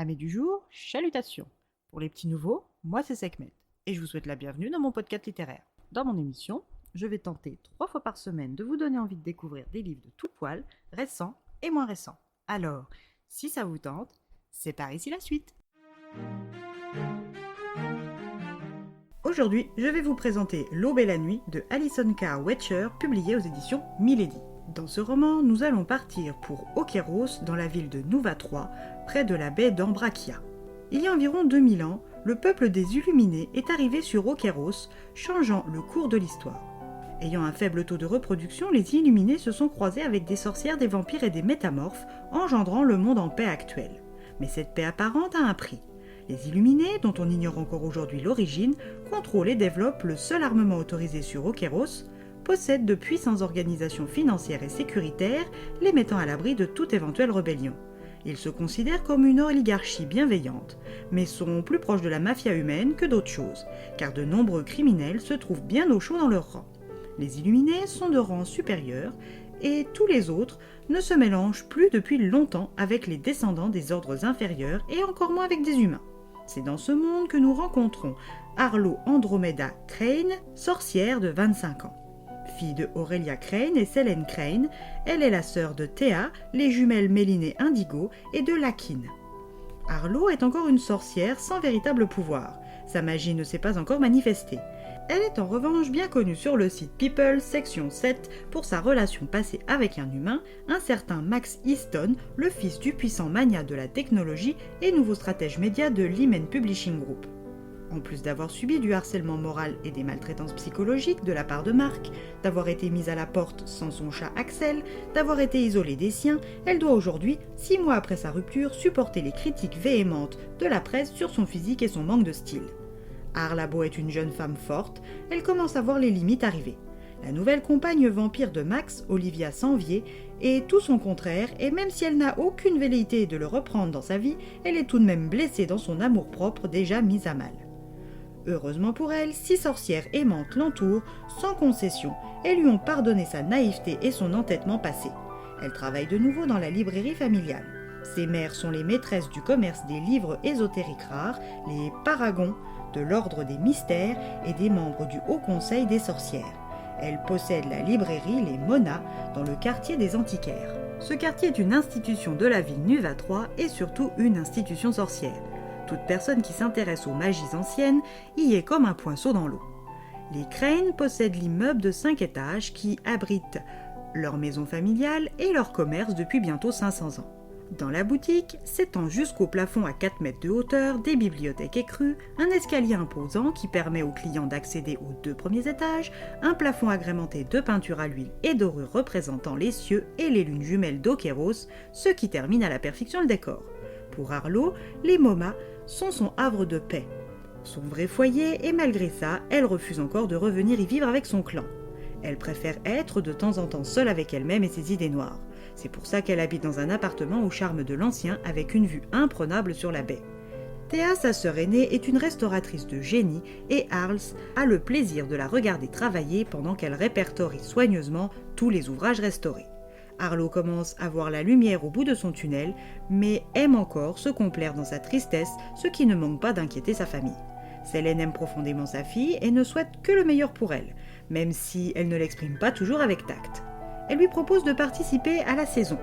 Amis du jour, chalutations. Pour les petits nouveaux, moi c'est Sekhmet et je vous souhaite la bienvenue dans mon podcast littéraire. Dans mon émission, je vais tenter 3 fois par semaine de vous donner envie de découvrir des livres de tout poil, récents et moins récents. Alors, si ça vous tente, c'est par ici la suite. Aujourd'hui, je vais vous présenter L'Aube et la Nuit de Alison Carr Wetcher, publié aux éditions Milady. Dans ce roman, nous allons partir pour Okeros, dans la ville de Nouva-3, près de la baie d'Ambrakia. Il y a environ 2000 ans, le peuple des Illuminés est arrivé sur Okeros, changeant le cours de l'histoire. Ayant un faible taux de reproduction, les Illuminés se sont croisés avec des sorcières, des vampires et des métamorphes, engendrant le monde en paix actuel. Mais cette paix apparente a un prix. Les Illuminés, dont on ignore encore aujourd'hui l'origine, contrôlent et développent le seul armement autorisé sur Okeros, possèdent de puissantes organisations financières et sécuritaires, les mettant à l'abri de toute éventuelle rébellion. Ils se considèrent comme une oligarchie bienveillante, mais sont plus proches de la mafia humaine que d'autres choses, car de nombreux criminels se trouvent bien au chaud dans leur rang. Les Illuminés sont de rang supérieur, et tous les autres ne se mélangent plus depuis longtemps avec les descendants des ordres inférieurs et encore moins avec des humains. C'est dans ce monde que nous rencontrons Arlo Andromeda Crane, sorcière de 25 ans. Fille de Aurelia Crane et Selene Crane, elle est la sœur de Thea, les jumelles Méline et Indigo, et de Lakin. Arlo est encore une sorcière sans véritable pouvoir. Sa magie ne s'est pas encore manifestée. Elle est en revanche bien connue sur le site People, section 7, pour sa relation passée avec un humain, un certain Max Easton, le fils du puissant magnat de la technologie et nouveau stratège média de l'Hymen Publishing Group. En plus d'avoir subi du harcèlement moral et des maltraitances psychologiques de la part de Marc, d'avoir été mise à la porte sans son chat Axel, d'avoir été isolée des siens, elle doit aujourd'hui, 6 mois après sa rupture, supporter les critiques véhémentes de la presse sur son physique et son manque de style. Arlabo est une jeune femme forte, elle commence à voir les limites arriver. La nouvelle compagne vampire de Max, Olivia Sanvier, est tout son contraire, et même si elle n'a aucune velléité de le reprendre dans sa vie, elle est tout de même blessée dans son amour-propre déjà mis à mal. Heureusement pour elle, 6 sorcières aimantes l'entourent, sans concession, et lui ont pardonné sa naïveté et son entêtement passé. Elle travaille de nouveau dans la librairie familiale. Ses mères sont les maîtresses du commerce des livres ésotériques rares, les paragons de l'ordre des mystères et des membres du Haut Conseil des sorcières. Elle possède la librairie Les Monas dans le quartier des Antiquaires. Ce quartier est une institution de la ville Nouva-3 et surtout une institution sorcière. Toute personne qui s'intéresse aux magies anciennes y est comme un poinçon dans l'eau. Les Crane possèdent l'immeuble de 5 étages qui abrite leur maison familiale et leur commerce depuis bientôt 500 ans. Dans la boutique s'étend jusqu'au plafond à 4 mètres de hauteur des bibliothèques écrues, un escalier imposant qui permet aux clients d'accéder aux 2 premiers étages, un plafond agrémenté de peintures à l'huile et dorures représentant les cieux et les lunes jumelles d'Okeros, ce qui termine à la perfection le décor. Pour Arlo, les Momas sont son havre de paix, son vrai foyer, et malgré ça, elle refuse encore de revenir y vivre avec son clan. Elle préfère être de temps en temps seule avec elle-même et ses idées noires. C'est pour ça qu'elle habite dans un appartement au charme de l'ancien avec une vue imprenable sur la baie. Théa, sa sœur aînée, est une restauratrice de génie et Arls a le plaisir de la regarder travailler pendant qu'elle répertorie soigneusement tous les ouvrages restaurés. Arlo commence à voir la lumière au bout de son tunnel, mais aime encore se complaire dans sa tristesse, ce qui ne manque pas d'inquiéter sa famille. Selene aime profondément sa fille et ne souhaite que le meilleur pour elle, même si elle ne l'exprime pas toujours avec tact. Elle lui propose de participer à la saison.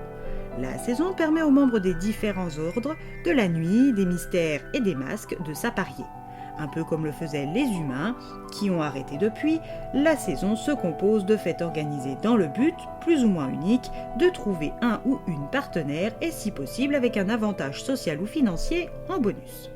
La saison permet aux membres des différents ordres, de la nuit, des mystères et des masques, de s'apparier. Un peu comme le faisaient les humains, qui ont arrêté depuis, la saison se compose de fêtes organisées dans le but, plus ou moins unique, de trouver un ou une partenaire et si possible avec un avantage social ou financier en bonus.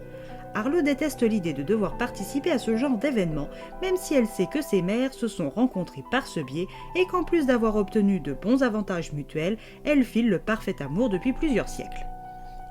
Arlo déteste l'idée de devoir participer à ce genre d'événement, même si elle sait que ses mères se sont rencontrées par ce biais et qu'en plus d'avoir obtenu de bons avantages mutuels, elles filent le parfait amour depuis plusieurs siècles.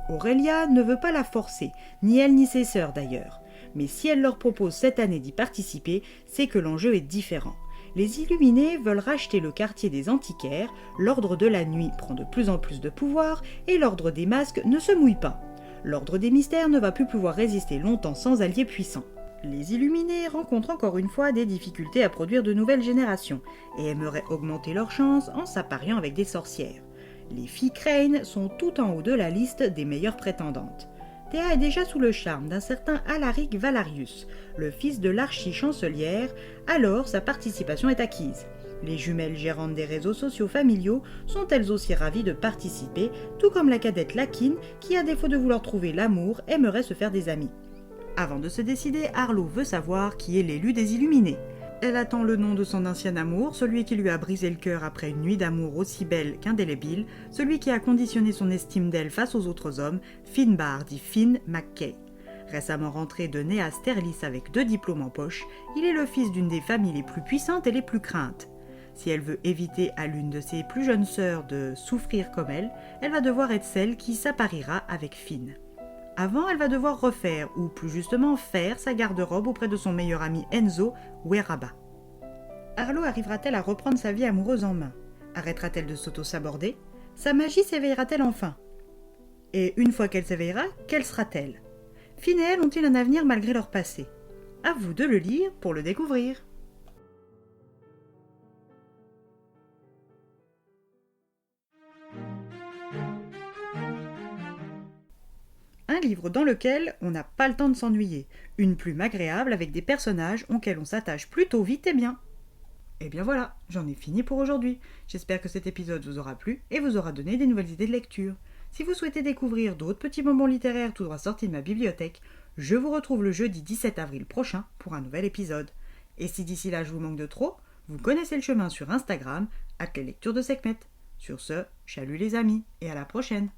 Aurelia ne veut pas la forcer, ni elle ni ses sœurs d'ailleurs. Mais si elle leur propose cette année d'y participer, c'est que l'enjeu est différent. Les Illuminés veulent racheter le quartier des Antiquaires, l'ordre de la nuit prend de plus en plus de pouvoir et l'ordre des masques ne se mouille pas. L'ordre des mystères ne va plus pouvoir résister longtemps sans alliés puissants. Les Illuminés rencontrent encore une fois des difficultés à produire de nouvelles générations et aimeraient augmenter leurs chances en s'appariant avec des sorcières. Les filles Crane sont tout en haut de la liste des meilleures prétendantes. Théa est déjà sous le charme d'un certain Alaric Valarius, le fils de l'archi-chancelière, alors sa participation est acquise. Les jumelles gérantes des réseaux sociaux familiaux sont elles aussi ravies de participer, tout comme la cadette Lakine qui, à défaut de vouloir trouver l'amour, aimerait se faire des amis. Avant de se décider, Arlo veut savoir qui est l'élu des Illuminés. Elle attend le nom de son ancien amour, celui qui lui a brisé le cœur après une nuit d'amour aussi belle qu'indélébile, celui qui a conditionné son estime d'elle face aux autres hommes, Finbar dit Finn McKay. Récemment rentré de Nea Sterlis avec 2 diplômes en poche, il est le fils d'une des familles les plus puissantes et les plus craintes. Si elle veut éviter à l'une de ses plus jeunes sœurs de souffrir comme elle va devoir être celle qui s'appariera avec Finn. Avant, elle va devoir refaire, ou plus justement faire, sa garde-robe auprès de son meilleur ami Enzo Weraba. Arlo arrivera-t-elle à reprendre sa vie amoureuse en main? Arrêtera-t-elle de s'auto-saborder? Sa magie s'éveillera-t-elle enfin? Et une fois qu'elle s'éveillera, quelle sera-t-elle? Finn et elle ont-ils un avenir malgré leur passé? À vous de le lire pour le découvrir. Un livre dans lequel on n'a pas le temps de s'ennuyer, une plume agréable avec des personnages auxquels on s'attache plutôt vite et bien. Et bien voilà, j'en ai fini pour aujourd'hui. J'espère que cet épisode vous aura plu et vous aura donné des nouvelles idées de lecture. Si vous souhaitez découvrir d'autres petits bonbons littéraires tout droit sortis de ma bibliothèque, je vous retrouve le jeudi 17 avril prochain pour un nouvel épisode. Et si d'ici là je vous manque de trop, vous connaissez le chemin sur Instagram, @leslecturesdeSekhmet. Sur ce, chalut les amis et à la prochaine.